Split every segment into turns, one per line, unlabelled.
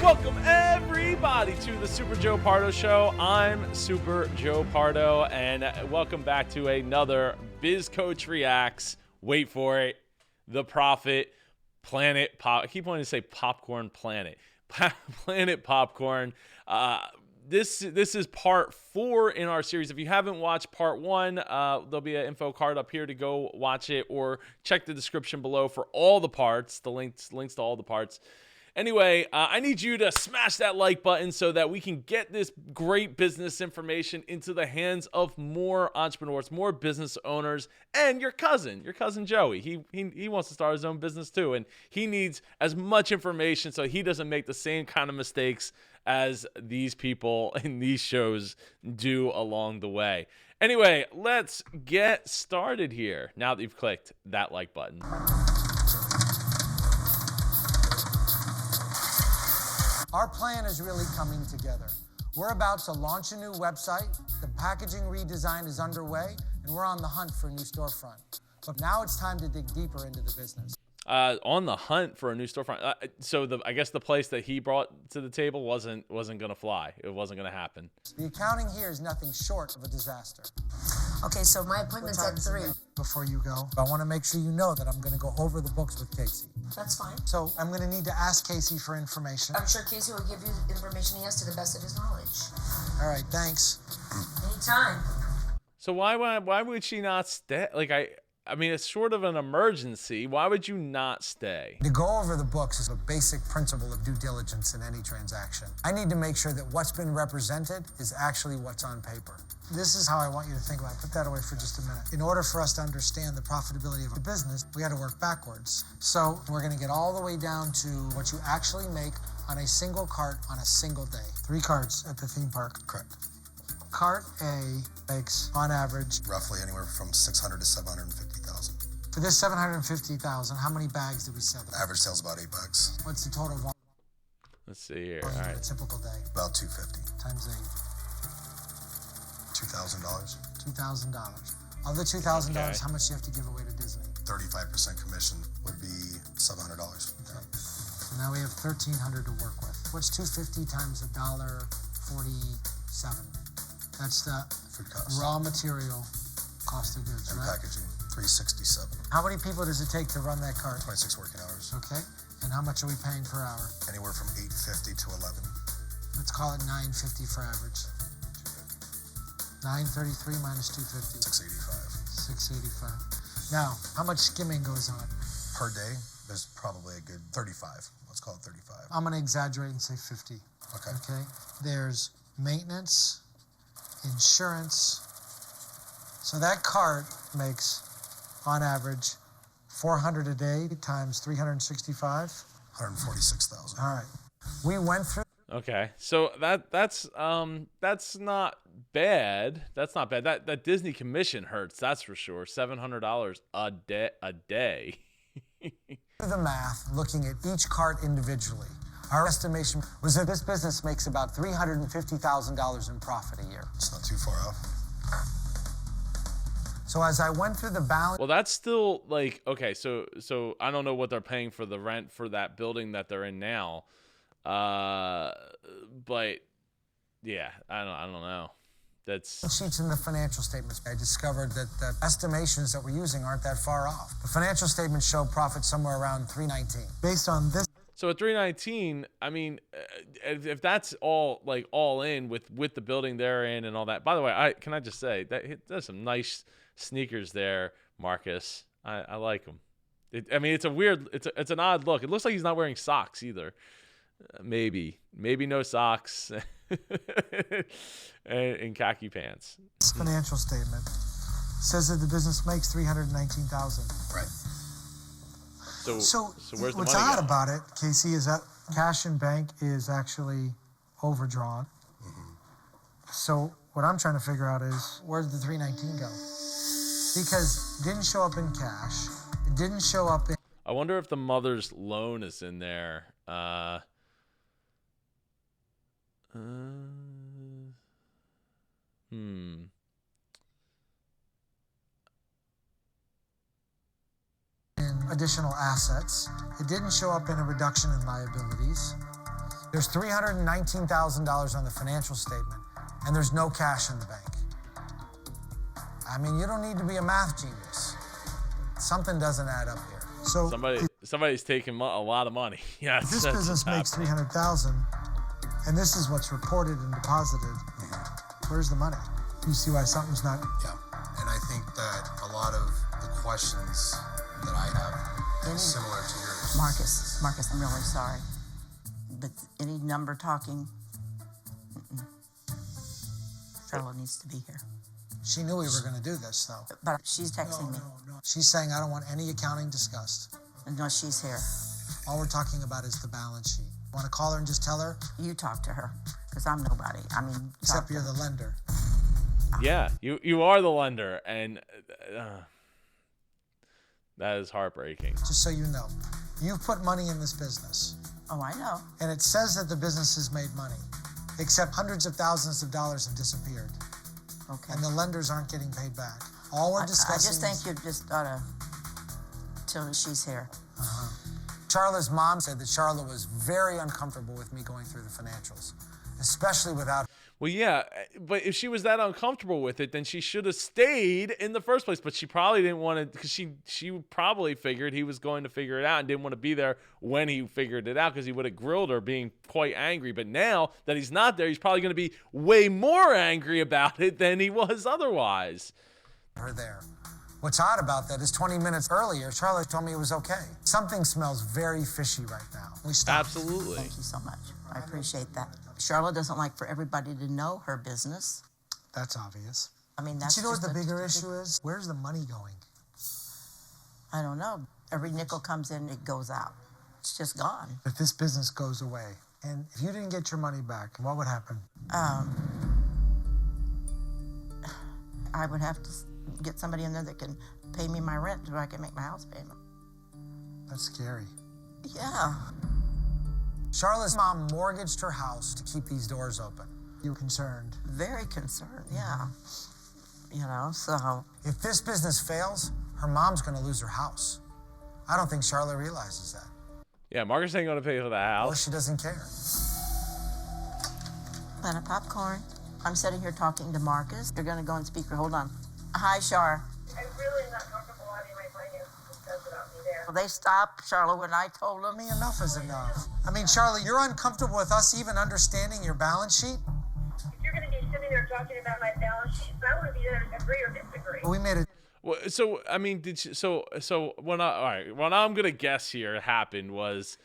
Welcome everybody to the Super Joe Pardo Show. I'm Super Joe Pardo, and welcome back to another Biz Coach Reacts. Wait for it, the Profit Planet Pop. I keep wanting to say Popcorn Planet. Planet Popcorn. This is part 4 in our series. If you haven't watched part 1, there'll be an info card up here to go watch it, or check the description below for all the parts, the links to all the parts. Anyway, I need you to smash that like button so that we can get this great business information into the hands of more entrepreneurs, more business owners, and your cousin Joey. He wants to start his own business too, and he needs as much information so he doesn't make the same kind of mistakes as these people in these shows do along the way. Anyway, let's get started here now that you've clicked that like button.
Our plan is really coming together. We're about to launch a new website, the packaging redesign is underway, and we're on the hunt for a new storefront. But now it's time to dig deeper into the business.
On the hunt for a new storefront. So I guess the place that he brought to the table wasn't going to fly. It wasn't going to happen.
The accounting here is nothing short of a disaster.
Okay, so my appointment's at 3.
Before you go, I want to make sure you know that I'm going to go over the books with Casey.
That's fine.
So I'm going to need to ask Casey for information.
I'm sure Casey will give you the information he has to the best of his knowledge.
All right, thanks.
Anytime.
So why would she not stay? I mean, it's sort of an emergency. Why would you not stay?
To go over the books is a basic principle of due diligence in any transaction. I need to make sure that what's been represented is actually what's on paper. This is how I want you to think about it. Put that away for just a minute. In order for us to understand the profitability of a business, we got to work backwards. So we're going to get all the way down to what you actually make on a single cart on a single day. 3 carts at the theme park.
Correct.
Cart A makes, on average,
Roughly anywhere from 600 to 750,000.
for this 750,000, how many bags did we sell?
Average sales about 8 bags.
What's the total volume
Let's see here. All
on a
right.
typical day?
About 250.
Times 8.
$2,000.
$2,000. Of the $2,000,
Okay.
how much do you have to give away to Disney?
35% commission would be $700.
Okay. So now we have $1,300 to work with. What's 250 times $1.47? That's the
Food costs.
raw material cost of goods,
And
right?
packaging, 367.
How many people does it take to run that cart?
26 working hours.
Okay. And how much are we paying per hour?
Anywhere from 850 to 11.
Let's call it 950 for average. 933 minus 250.
685.
685. Now, how much skimming goes on?
Per day, there's probably a good 35. Let's call it 35.
I'm going to exaggerate and say 50.
Okay.
Okay. There's maintenance, insurance. So that cart makes, on average, 400 a day times 365.
146,000.
All right. We went through.
Okay. So that's not bad. That's not bad. That Disney commission hurts. That's for sure. $700 a day.
the math, looking at each cart individually. Our estimation was that this business makes about $350,000 in profit a year.
It's not too far off.
So as I went through the balance,
Well, that's still okay. So I don't know what they're paying for the rent for that building that they're in now, but yeah, I don't know. That's
sheets in the financial statements, I discovered that the estimations that we're using aren't that far off. The financial statements show profit somewhere around 319. Based on this.
so at 319. I mean, if that's all in with the building they're in and all that. By the way, can I just say that there's some nice sneakers there, Marcus. I like them. It's a weird. It's an odd look. It looks like he's not wearing socks either. Maybe no socks and khaki pants.
This financial statement says that the business makes $319,000.
Right.
So where's the
what's
money
odd
going?
about it, Casey, is that cash in bank is actually overdrawn.
Mm-hmm.
So what I'm trying to figure out is where did the 319 go? Because it didn't show up in cash. It didn't show up in.
I wonder if the mother's loan is in there.
In additional assets. It didn't show up in a reduction in liabilities. There's $319,000 on the financial statement, and there's no cash in the bank. I mean, you don't need to be a math genius. Something doesn't add up here.
So
Somebody's taking a lot of money. Yes,
this business makes $300,000, and this is what's reported and deposited. Where's the money? You see why something's not.
Yeah. And I think that a lot of the questions that I have is similar to yours.
Marcus, I'm really sorry. But any number talking, Charlotte needs to be here.
She knew we were going to do this, though.
But she's texting me.
No. She's saying, I don't want any accounting discussed.
No, she's here.
All we're talking about is the balance sheet. Want to call her and just tell her?
You talk to her, because I'm nobody. I mean,
Except you're the lender.
Yeah, you are the lender, and that is heartbreaking.
Just so you know, you've put money in this business.
Oh, I know.
And it says that the business has made money, except hundreds of thousands of dollars have disappeared.
Okay.
And the lenders aren't getting paid back. All we're
I
discussing
just think you just ought to, till she's here.
Charlotte's mom said that Charlotte was very uncomfortable with me going through the financials, especially without.
Well, yeah, but if she was that uncomfortable with it, then she should have stayed in the first place. But she probably didn't want to, because she probably figured he was going to figure it out and didn't want to be there when he figured it out, because he would have grilled her, being quite angry. But now that he's not there, he's probably going to be way more angry about it than he was otherwise.
Her there. What's odd about that is 20 minutes earlier, Charlotte told me it was okay. Something smells very fishy right now. We stopped.
Absolutely.
Thank you so much. I appreciate that. Charlotte doesn't like for everybody to know her business.
That's obvious.
I mean,
But
that's
you know what
just
the bigger issue is? Where's the money going?
I don't know. Every nickel comes in, it goes out. It's just gone.
If this business goes away, and if you didn't get your money back, what would happen?
I would have to get somebody in there that can pay me my rent so I can make my house payment.
That's scary.
Yeah.
Charlotte's mom mortgaged her house to keep these doors open. You're concerned.
Very concerned, yeah. You know, so.
If this business fails, her mom's going to lose her house. I don't think Charlotte realizes that.
Yeah, Marcus ain't going to pay for the
Or
house.
she doesn't care.
Planet Popcorn. I'm sitting here talking to Marcus. You're going to go on speaker. Hold on. Hi, Char.
I'm really not comfortable having my finances discussed without me there.
Well, they stopped, Charlotte, when I told them.
I mean, enough is enough. I mean, Charlotte, you're uncomfortable with us even understanding your balance sheet?
If you're going to be sitting there talking about my balance sheet, I want to be there to agree or disagree.
We made it.
Well, so I mean, so when I'm gonna guess here happened was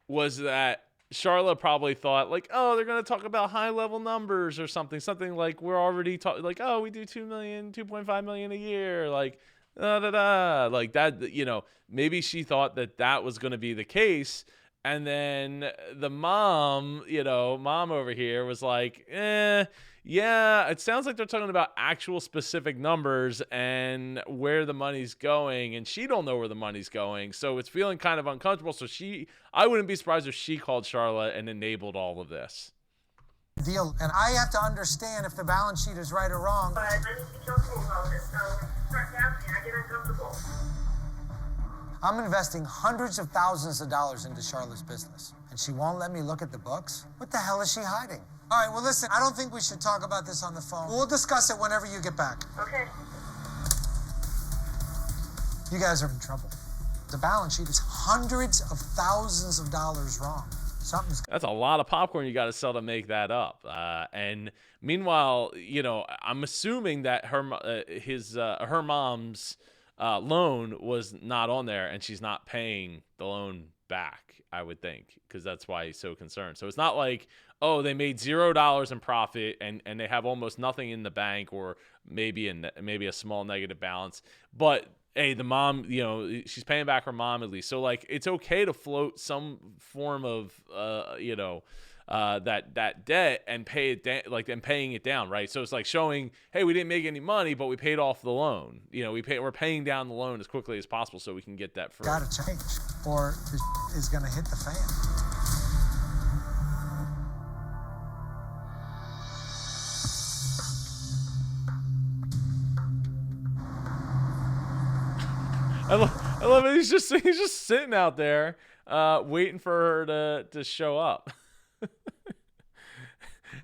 that Charlotte probably thought like, oh, they're gonna talk about high level numbers or something like we're already talking, like, oh, we do 2.5 million a year, like like that, you know. Maybe she thought that was gonna be the case, and then the mom over here was like, yeah, it sounds like they're talking about actual specific numbers and where the money's going, and she don't know where the money's going, so it's feeling kind of uncomfortable. So I wouldn't be surprised if she called Charlotte and enabled all of this.
Deal. And I have to understand if the balance sheet is right or wrong.
But I need to be comfortable with all this, so when it starts happening, I get uncomfortable.
I'm investing hundreds of thousands of dollars into Charlotte's business, and she won't let me look at the books? What the hell is she hiding? All right, well, listen, I don't think we should talk about this on the phone. We'll discuss it whenever you get back.
Okay.
You guys are in trouble. The balance sheet is hundreds of thousands of dollars wrong.
That's a lot of popcorn you got to sell to make that up. And meanwhile, I'm assuming that her mom's loan was not on there, and she's not paying the loan back, I would think, because that's why he's so concerned. So it's not like, oh, they made $0 in profit and they have almost nothing in the bank, or maybe a small negative balance. But hey, the mom, she's paying back her mom at least. So like, it's okay to float some form of that debt and pay it and paying it down, right? So it's like showing, hey, we didn't make any money, but we paid off the loan. We're paying down the loan as quickly as possible so we can get that free.
Gotta change, or this is gonna hit the fan.
I love it. He's just sitting out there, waiting for her to show up.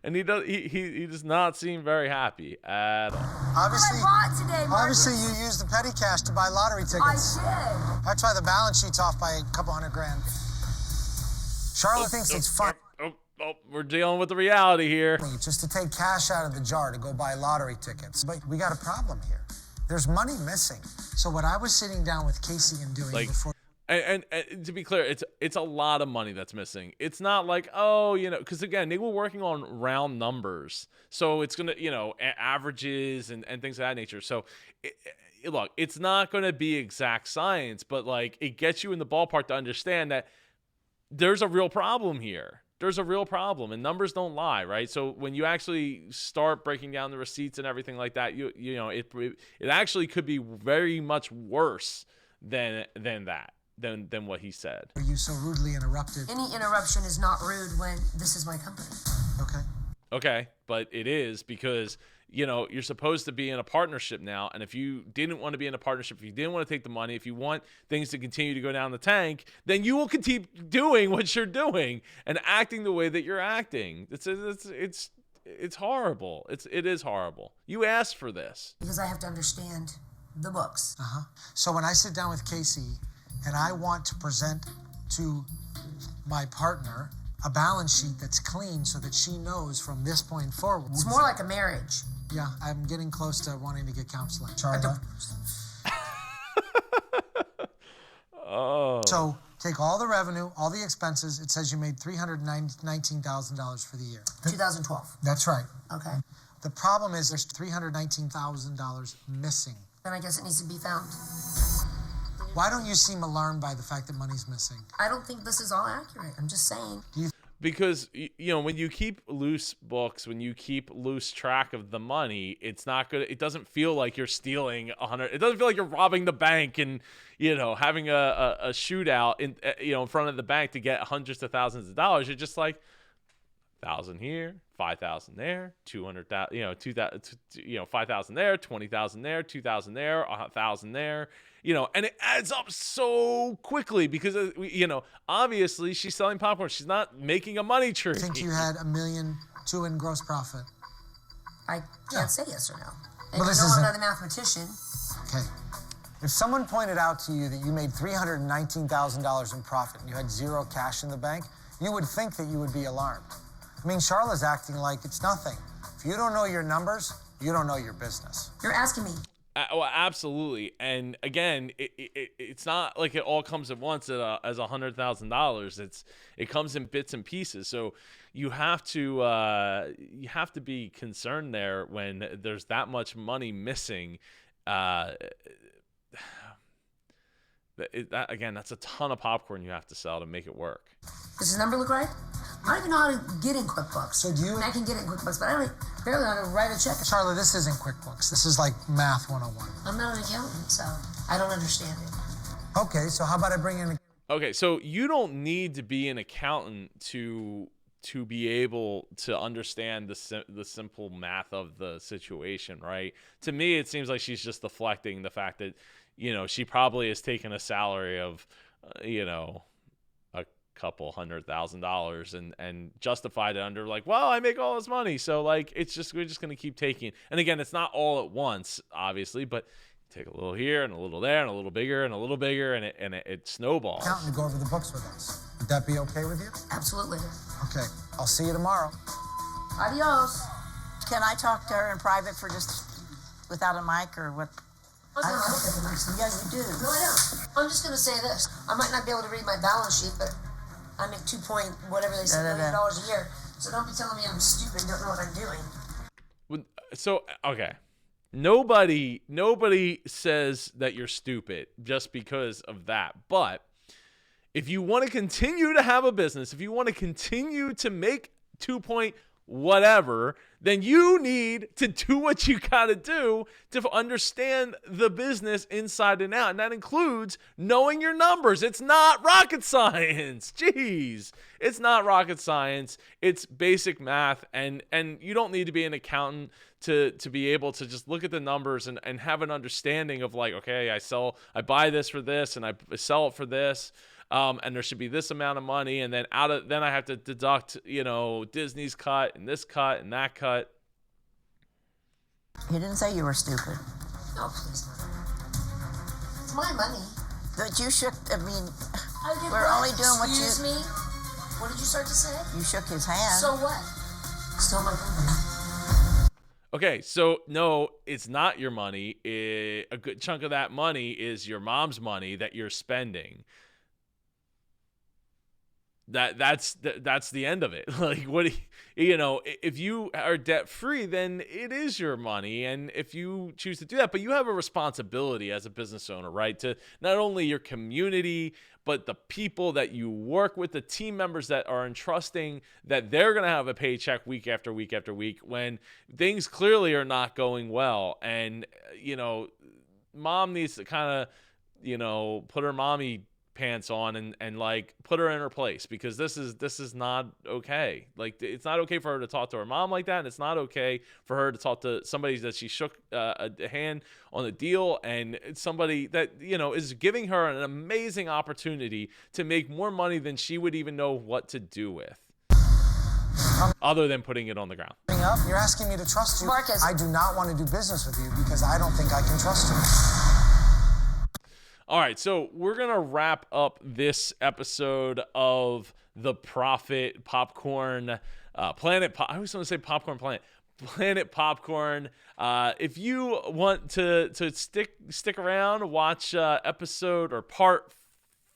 and he does not seem very happy at all.
Obviously,
What I bought today, Marcus.
obviously you used the petty cash to buy lottery
I
tickets.
did.
That's why the balance sheet's off by a couple $100,000. Charlotte thinks it's fun
We're dealing with the reality here.
just to take cash out of the jar to go buy lottery tickets. But we got a problem here. There's money missing. So what I was sitting down with Casey and doing before.
And to be clear, it's a lot of money that's missing. It's not like, oh, because again, they were working on round numbers. So it's going to, averages and things of that nature. So look, it's not going to be exact science, but like it gets you in the ballpark to understand that there's a real problem here. There's a real problem, and numbers don't lie, right? So when you actually start breaking down the receipts and everything like that, it actually could be very much worse than what he said.
Were you so rudely interrupted?
Any interruption is not rude when this is my company.
Okay, but it is because you're supposed to be in a partnership now, and if you didn't want to be in a partnership, if you didn't want to take the money, if you want things to continue to go down the tank, then you will continue doing what you're doing and acting the way that you're acting. It's horrible. It is horrible. You asked for this
Because I have to understand the books.
So when I sit down with Casey and I want to present to my partner a balance sheet that's clean so that she knows from this point forward.
It's more like a marriage.
Yeah, I'm getting close to wanting to get counseling. Charlotte.
Oh.
So take all the revenue, all the expenses. It says you made $319,000 for the year.
2012.
That's right.
Okay.
The problem is there's $319,000 missing.
Then I guess it needs to be found.
Why don't you seem alarmed by the fact that money's missing?
I don't think this is all accurate. I'm just saying.
Because when you keep loose books, when you keep loose track of the money, it's not good. It doesn't feel like you're stealing 100. It doesn't feel like you're robbing the bank and having a shootout in front of the bank to get hundreds of thousands of dollars. You're just like 1,000 here, 5,000 there, 200,000, 5,000 there, 20,000 there, 2,000 there, 1,000 there. And it adds up so quickly because, obviously she's selling popcorn. She's not making a money tree.
I think you had $1.2 million in gross profit.
I can't say yes or no. And
Well, this
I'm
isn't-
not a mathematician.
Okay. If someone pointed out to you that you made $319,000 in profit and you had zero cash in the bank, you would think that you would be alarmed. I mean, Charlotte's acting like it's nothing. If you don't know your numbers, you don't know your business.
You're asking me.
Well, absolutely. And again, it's not like it all comes at once as $100,000. It comes in bits and pieces. So you have to be concerned there when there's that much money missing. Again, that's a ton of popcorn you have to sell to make it work.
Does his number look right? I don't even know how to get in QuickBooks.
So do you-
I mean, I can get in QuickBooks, but I barely know how to write a check.
Charlotte, this isn't QuickBooks. This is like Math 101.
I'm not an accountant, so I don't understand it.
Okay, so how about I bring in
Okay, so you don't need to be an accountant to be able to understand the simple math of the situation, right? To me, it seems like she's just deflecting the fact that, she probably has taken a salary of, a couple $100,000 and justified it under like, well, I make all this money. So like, we're just going to keep taking. And again, it's not all at once, obviously, but take a little here and a little there and a little bigger and a little bigger, and it snowballs.
accountant to go over the books with us? Would that be okay with you?
Absolutely.
Okay, I'll see you tomorrow.
Adios.
Can I talk to her in private for just without a mic or what?
I don't look at the next
Yeah, you do.
No, I don't. I'm just going to say this. I might not be able to read my balance sheet, but I make whatever they say, $1 million a year. So don't be telling me I'm stupid and don't know what I'm doing.
So, okay. Nobody says that you're stupid just because of that. But if you want to continue to have a business, if you want to continue to make 2 point whatever, then you need to do what you got to do to understand the business inside and out. And that includes knowing your numbers. It's not rocket science. Jeez. It's not rocket science. It's basic math. And you don't need to be an accountant to be able to just look at the numbers and have an understanding of like, okay, I buy this for this and I sell it for this. and there should be this amount of money, and then then I have to deduct, Disney's cut and this cut and that cut.
He didn't say you were stupid.
No, please. It's my money.
But you shook, I mean,
I did
we're
what?
only doing what you...
Excuse me? What did you start to say?
You shook his hand.
So what? Still my money.
Okay, so no, it's not your money. A good chunk of that money is your mom's money that you're spending. That's the end of it. Like, what do if you are debt free, then it is your money, and if you choose to do that, but you have a responsibility as a business owner, right, to not only your community but the people that you work with, the team members that are entrusting that they're going to have a paycheck week after week after week when things clearly are not going well. And mom needs to kind of put her mommy pants on and like put her in her place, because this is not okay. Like, it's not okay for her to talk to her mom like that, and it's not okay for her to talk to somebody that she shook a hand on the deal, and it's somebody that is giving her an amazing opportunity to make more money than she would even know what to do with, other than putting it on the ground.
You're asking me to trust you.
Marcus.
I do not want to do business with you because I don't think I can trust you.
All right, so we're going to wrap up this episode of the Profit Popcorn Planet. I always want to say Popcorn Planet. Planet Popcorn. If you want to stick around, watch episode or part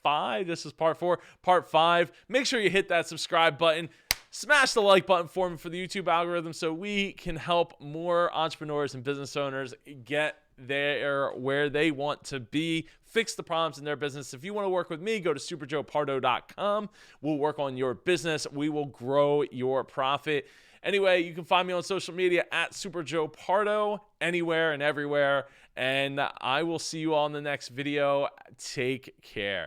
5. This is part 4. Part 5. Make sure you hit that subscribe button. Smash the like button for me for the YouTube algorithm so we can help more entrepreneurs and business owners get there where they want to be, fix the problems in their business. If you want to work with me, go to superjoepardo.com. We'll work on your business. We will grow your profit. Anyway, you can find me on social media at superjoepardo, anywhere and everywhere. And I will see you all in the next video. Take care.